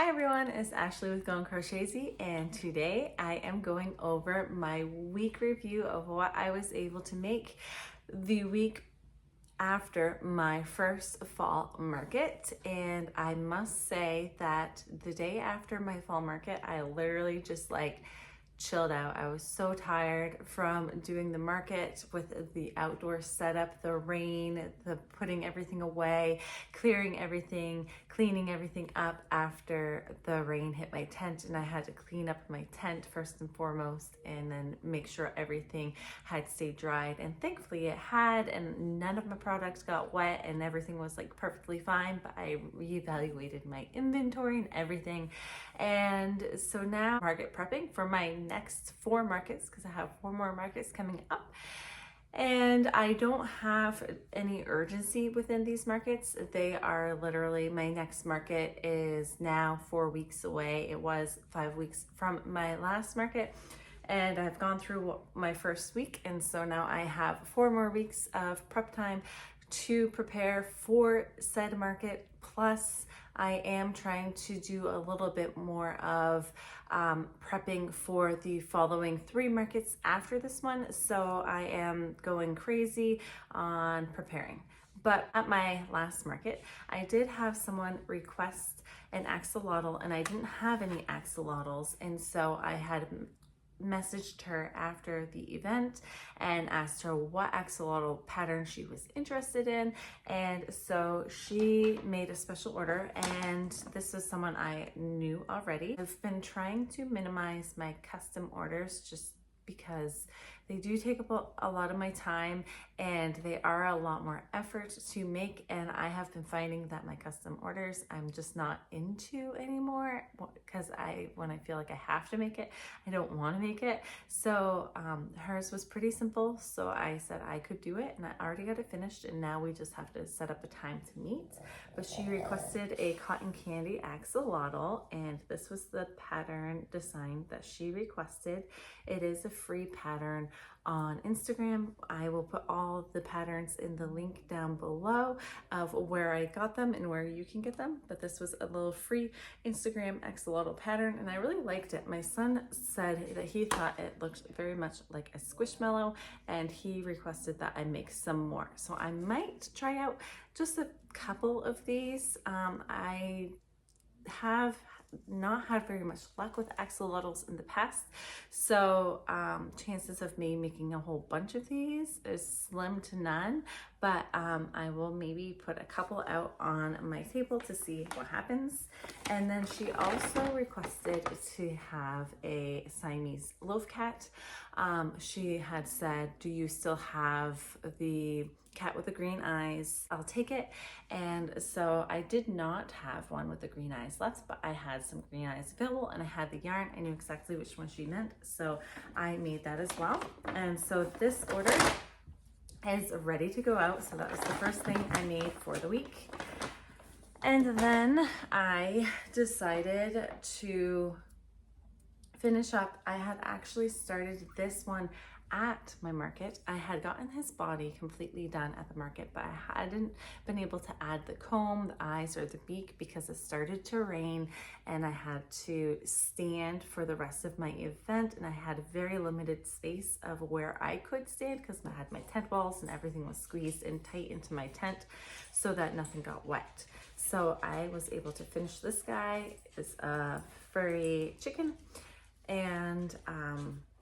Hi everyone, it's Ashley with Going Crochetzy, and today I am going over my week review of what I was able to make the week after my first fall market. And I must say that the day after my fall market, I literally just chilled out. I was so tired from doing the market with the outdoor setup, the rain, the putting everything away, clearing everything, cleaning everything up after the rain hit my tent, and I had to clean up my tent first and foremost and then make sure everything had stayed dried, and thankfully it had, and none of my products got wet and everything was perfectly fine. But I reevaluated my inventory and everything, and so now market prepping for my next 4 markets, because I have 4 more markets coming up. And I don't have any urgency within these markets. They are literally, my next market is now 4 weeks away. It was 5 weeks from my last market, and I've gone through my first week, and so now I have 4 more weeks of prep time to prepare for said market. Plus I am trying to do a little bit more of prepping for the following 3 markets after this one. So I am going crazy on preparing. But at my last market, I did have someone request an axolotl, and I didn't have any axolotls, and so I had messaged her after the event and asked her what axolotl pattern she was interested in, and so she made a special order, and this was someone I knew already. I've been trying to minimize my custom orders just because they do take up a lot of my time, and they are a lot more effort to make, and I have been finding that my custom orders I'm just not into anymore, because when I feel like I have to make it, I don't want to make it. So hers was pretty simple, so I said I could do it, and I already got it finished, and now we just have to set up a time to meet. But she requested a cotton candy axolotl, and this was the pattern design that she requested. It is a free pattern on Instagram. I will put all the patterns in the link down below of where I got them and where you can get them. But this was a little free Instagram axolotl pattern, and I really liked it. My son said that he thought it looked very much like a squishmallow, and he requested that I make some more. So I might try out just a couple of these. I have not had very much luck with axolotls in the past, so chances of me making a whole bunch of these is slim to none. But I will maybe put a couple out on my table to see what happens. And then she also requested to have a Siamese Loaf Cat. She had said, do you still have the cat with the green eyes? I'll take it. And so I did not have one with the green eyes left, but I had some green eyes available, and I had the yarn. I knew exactly which one she meant, so I made that as well. And so this order is ready to go out. So that was the first thing I made for the week. And then I decided to finish up. I had actually started this one at my market. I had gotten his body completely done at the market, but I hadn't been able to add the comb, the eyes, or the beak because it started to rain, and I had to stand for the rest of my event, and I had a very limited space of where I could stand because I had my tent walls and everything was squeezed in tight into my tent so that nothing got wet. So I was able to finish this guy. It's a furry chicken, and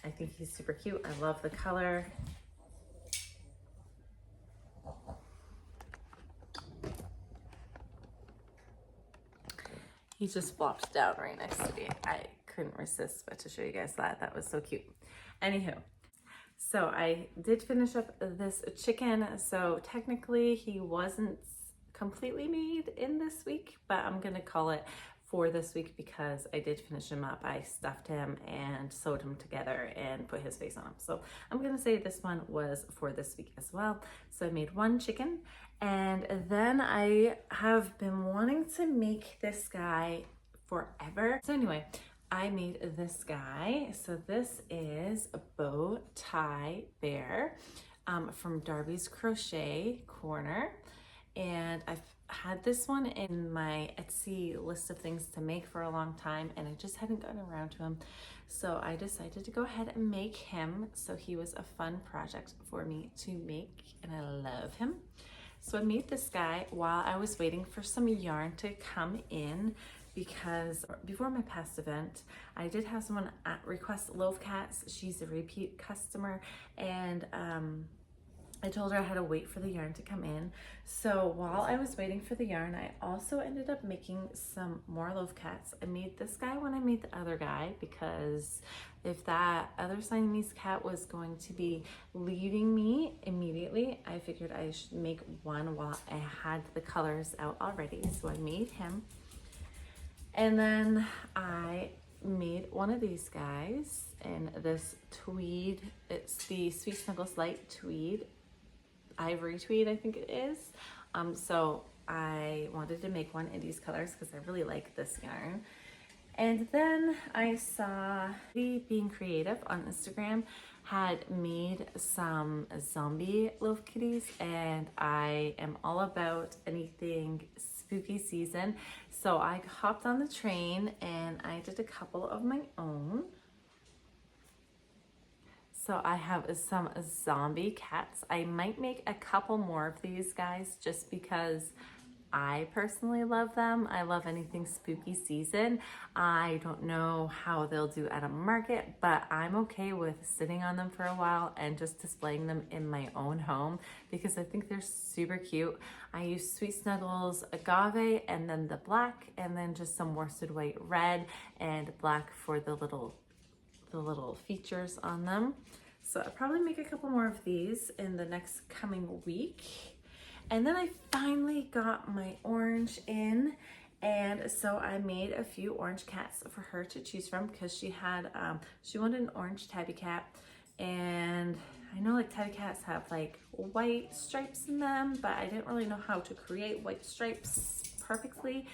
I think he's super cute. I love the color. He just flopped down right next to me. I couldn't resist but to show you guys that. That was so cute. Anywho, so I did finish up this chicken. So technically he wasn't completely made in this week, but I'm gonna call it for this week because I did finish him up. I stuffed him and sewed him together and put his face on him. So I'm gonna say this one was for this week as well. So I made 1 chicken, and then I have been wanting to make this guy forever. So anyway, I made this guy. So this is a bow tie bear from Darby's Crochet Corner. And I've had this one in my Etsy list of things to make for a long time, and I just hadn't gotten around to him. So I decided to go ahead and make him. So he was a fun project for me to make, and I love him. So I made this guy while I was waiting for some yarn to come in, because before my past event, I did have someone request Loaf Cats. She's a repeat customer, and I told her I had to wait for the yarn to come in. So while I was waiting for the yarn, I also ended up making some more Loaf Cats. I made this guy when I made the other guy, because if that other Siamese cat was going to be leaving me immediately, I figured I should make one while I had the colors out already. So I made him. And then I made one of these guys in this tweed. It's the Sweet Snuggles Light tweed, ivory tweed, I think it is. So I wanted to make one in these colors because I really like this yarn. And then I saw Being Creative on Instagram had made some zombie loaf kitties, and I am all about anything spooky season. So I hopped on the train and I did a couple of my own. So I have some zombie cats. I might make a couple more of these guys just because I personally love them. I love anything spooky season. I don't know how they'll do at a market, but I'm okay with sitting on them for a while and just displaying them in my own home because I think they're super cute. I use Sweet Snuggles agave and then the black, and then just some worsted weight red and black for the little features on them. So I'll probably make a couple more of these in the next coming week. And then I finally got my orange in, and so I made a few orange cats for her to choose from because she had she wanted an orange tabby cat, and I know like tabby cats have like white stripes in them, but I didn't really know how to create white stripes perfectly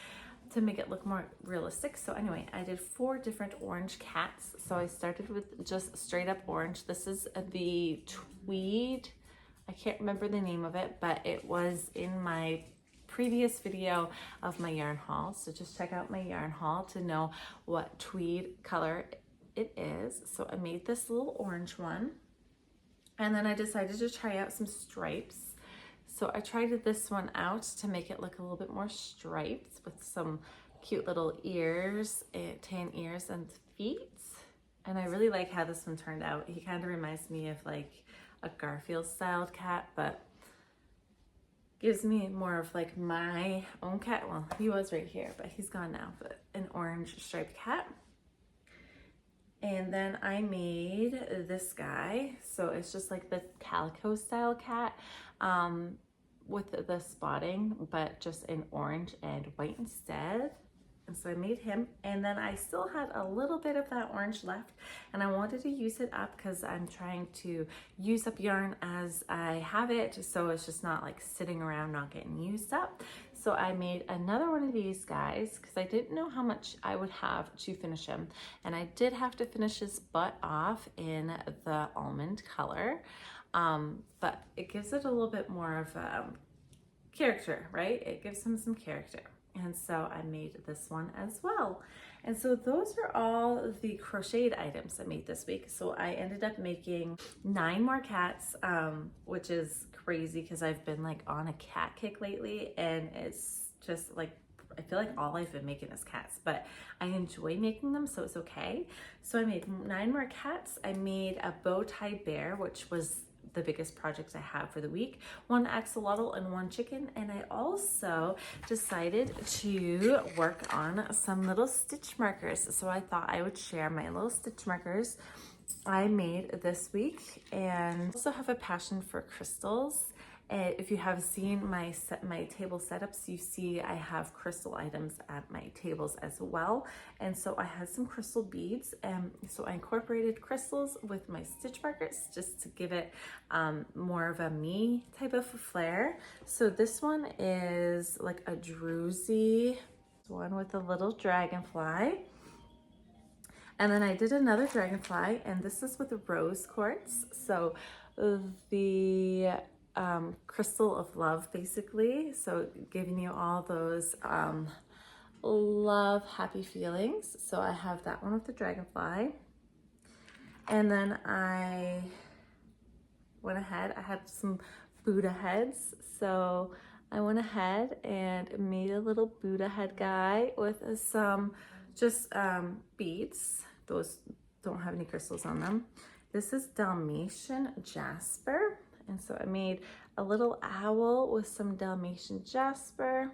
to make it look more realistic. So anyway, I did 4 different orange cats. So I started with just straight up orange. This is the tweed. I can't remember the name of it, but it was in my previous video of my yarn haul. So just check out my yarn haul to know what tweed color it is. So I made this little orange one, and then I decided to try out some stripes. So I tried this one out to make it look a little bit more striped with some cute little ears, tan ears and feet. And I really like how this one turned out. He kind of reminds me of like a Garfield styled cat, but gives me more of like my own cat. Well, he was right here, but he's gone now, but an orange striped cat. And then I made this guy. So it's just like the calico style cat with the spotting, but just in orange and white instead. And so I made him, and then I still had a little bit of that orange left, and I wanted to use it up because I'm trying to use up yarn as I have it, so it's just not like sitting around not getting used up. So I made another one of these guys because I didn't know how much I would have to finish him, and I did have to finish his butt off in the almond color, but it gives it a little bit more of character, right? It gives him some character. And so I made this one as well. And so those are all the crocheted items I made this week. So I ended up making 9 more cats, which is crazy because I've been like on a cat kick lately, and it's just like, I feel like all I've been making is cats, but I enjoy making them, so it's okay. So I made 9 more cats. I made a bow tie bear, which was the biggest project I have for the week, 1 axolotl and 1 chicken. And I also decided to work on some little stitch markers. So I thought I would share my little stitch markers I made this week, and also have a passion for crystals. If you have seen my table setups, you see I have crystal items at my tables as well. And so I had some crystal beads, and so I incorporated crystals with my stitch markers just to give it more of a me type of flair. So this one is like a druzy one with a little dragonfly. And then I did another dragonfly, and this is with rose quartz. So the crystal of love, basically. So giving you all those love, happy feelings. So I have that one with the dragonfly. And then I went ahead, I had some Buddha heads. So I went ahead and made a little Buddha head guy with some just beads. Those don't have any crystals on them. This is Dalmatian jasper. And so I made a little owl with some Dalmatian jasper.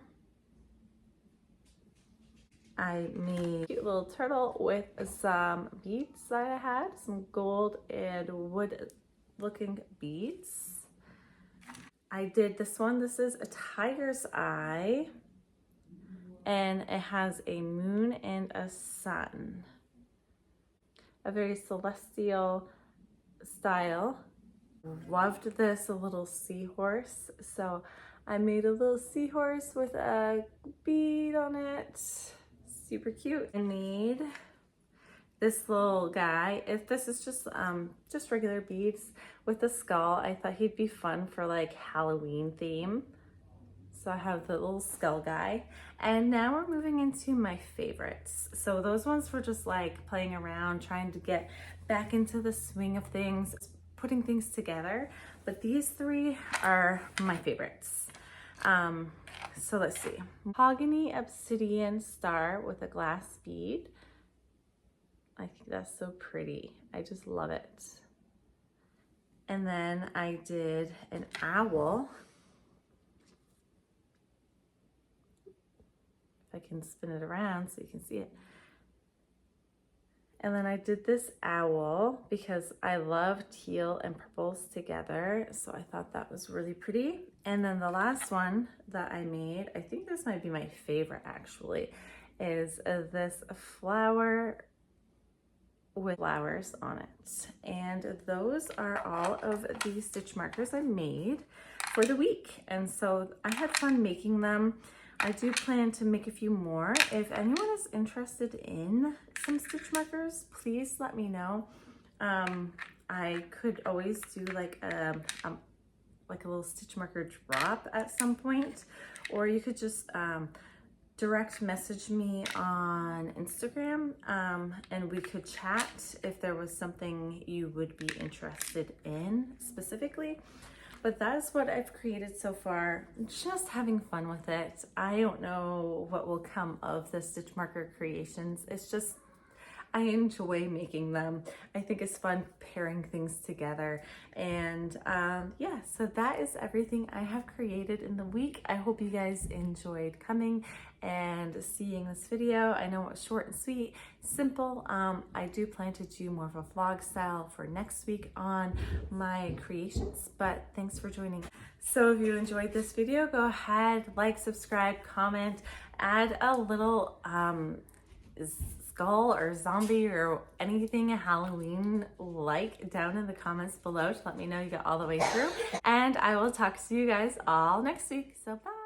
I made a cute little turtle with some beads that I had, some gold and wood looking beads. I did this one. This is a tiger's eye, and it has a moon and a sun. A very celestial style. Loved this, a little seahorse. So I made a little seahorse with a bead on it. Super cute. I made this little guy. If this is just regular beads with a skull, I thought he'd be fun for like Halloween theme. So I have the little skull guy. And now we're moving into my favorites. So those ones were just like playing around, trying to get back into the swing of things, putting things together. But these three are my favorites. So let's see. Mahogany obsidian star with a glass bead. I think that's so pretty. I just love it. And then I did an owl. If I can spin it around so you can see it. And then I did this owl because I love teal and purples together. So I thought that was really pretty. And then the last one that I made, I think this might be my favorite actually, is this flower with flowers on it. And those are all of the stitch markers I made for the week. And so I had fun making them. I do plan to make a few more. If anyone is interested in some stitch markers, please let me know. I could always do like a little stitch marker drop at some point, or you could just direct message me on Instagram and we could chat if there was something you would be interested in specifically. But that's what I've created so far, just having fun with it. I don't know what will come of the stitch marker creations. It's just, I enjoy making them. I think it's fun pairing things together. And yeah, so that is everything I have created in the week. I hope you guys enjoyed coming and seeing this video. I know it's short and sweet, simple. I do plan to do more of a vlog style for next week on my creations, but thanks for joining. So if you enjoyed this video, go ahead, like, subscribe, comment, add a little skull or zombie or anything Halloween like down in the comments below to let me know you got all the way through. And I will talk to you guys all next week. So bye.